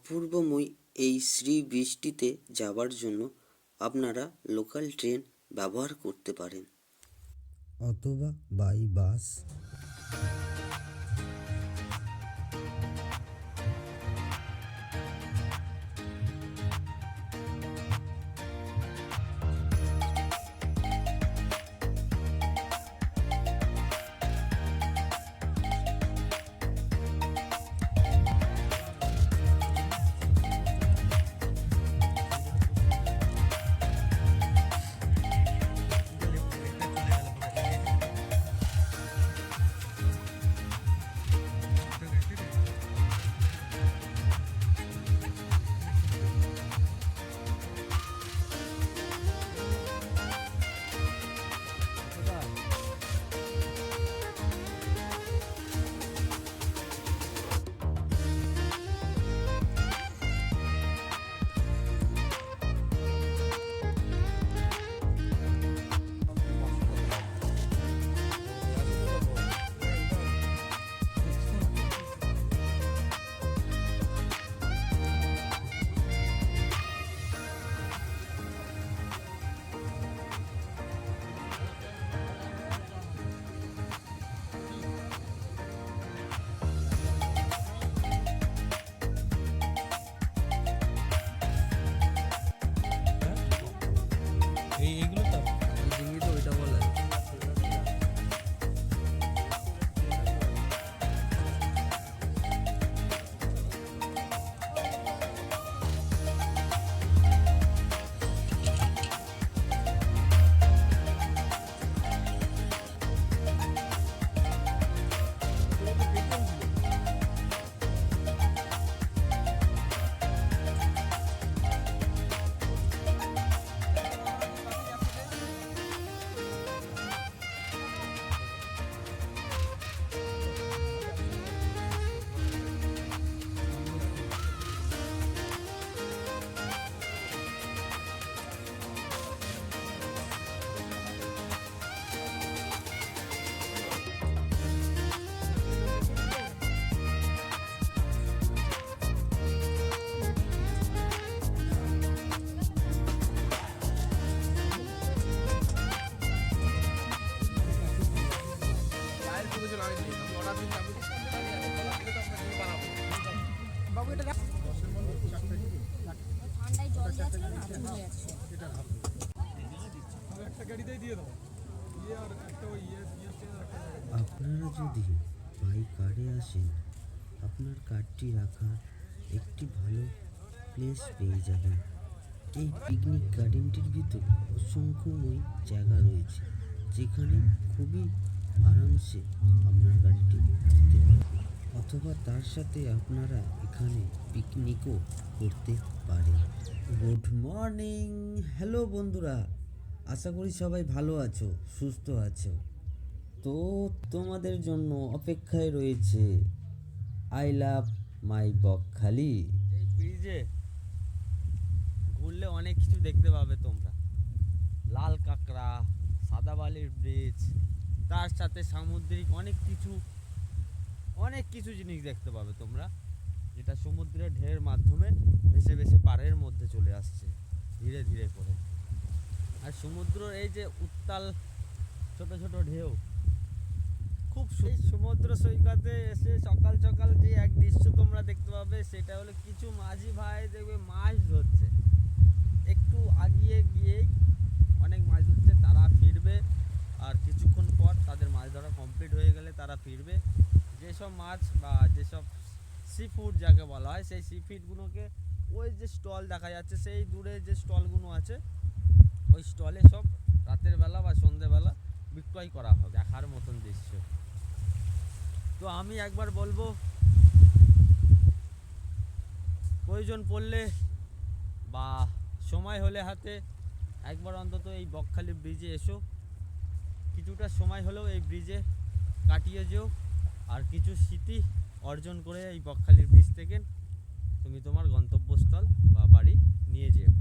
অপূর্বময় এই শ্রী বৃষ্টিতে যাওয়ার জন্য আপনারা লোকাল ট্রেন ব্যবহার করতে পারেন অথবা বাই বাস। এইগুলো তো ডিঙ্গি তো ওইটা বলে আপনারা যদি বাই কারে আসেন, আপনার কারটি রাখার একটি ভালো প্লেস পেয়ে যাবেন। এই পিকনিক গার্ডেনটির ভিতর অসংখ্যময় জায়গা রয়েছে, যেখানে খুবই আরামসে আপনার গাড়িটি যেতে পারবে, অথবা তার সাথে আপনারা এখানে পিকনিকও করতে পারেন। গুড মর্নিং, হ্যালো বন্ধুরা, আশা করি সবাই ভালো আছো, সুস্থ আছো। তো তোমাদের জন্য অপেক্ষায় রয়েছে আই লাভ মাই বকখালি। এই ব্রিজে ঘুরলে অনেক কিছু দেখতে পাবে তোমরা। লাল কাঁকড়া, সাদা বালির ব্রিজ, তার সাথে সামুদ্রিক অনেক কিছু জিনিস দেখতে পাবে তোমরা, যেটা সমুদ্রের ঢেউয়ের মাধ্যমে ভেসে ভেসে পাড়ের মধ্যে চলে আসছে ধীরে ধীরে করে। আর সমুদ্রের এই যে উত্তাল ছোট ছোট ঢেউ, খুব এই সমুদ্র সৈকতে এসে সকাল সকাল যে এক দৃশ্য তোমরা দেখতে পাবে, সেটা হলো কিছু মাঝি ভাই দেখবে মাছ ধরছে। একটু আগিয়ে গিয়েই অনেক মাছ ধরছে, তারা ফিরবে, আর কিছুক্ষণ পর তাদের মাছ ধরা কমপ্লিট হয়ে গেলে তারা ফিরবে। যেসব মাছ বা যেসব সি ফুড যাকে বলা হয়, সেই সি ফুডগুলোকে ওই যে স্টল দেখা যাচ্ছে, সেই দূরে যে স্টলগুলো আছে, ওই স্টলে সব রাতের বেলা বা সন্ধ্যেবেলা বিক্রয় করা হয়। দেখার মতন দৃশ্য। তো আমি একবার বলবো, প্রয়োজন পড়লে বা সময় হলে হাতে একবার অন্তত এই বকখালি ব্রিজে এসো, কিছুটা সময় হলেও এই ব্রিজে কাটিয়ে যেও, আর কিছু স্মৃতি অর্জন করে এই বকখালির ব্রিজ থেকে তুমি তোমার গন্তব্যস্থল বা বাড়ি নিয়ে যেও।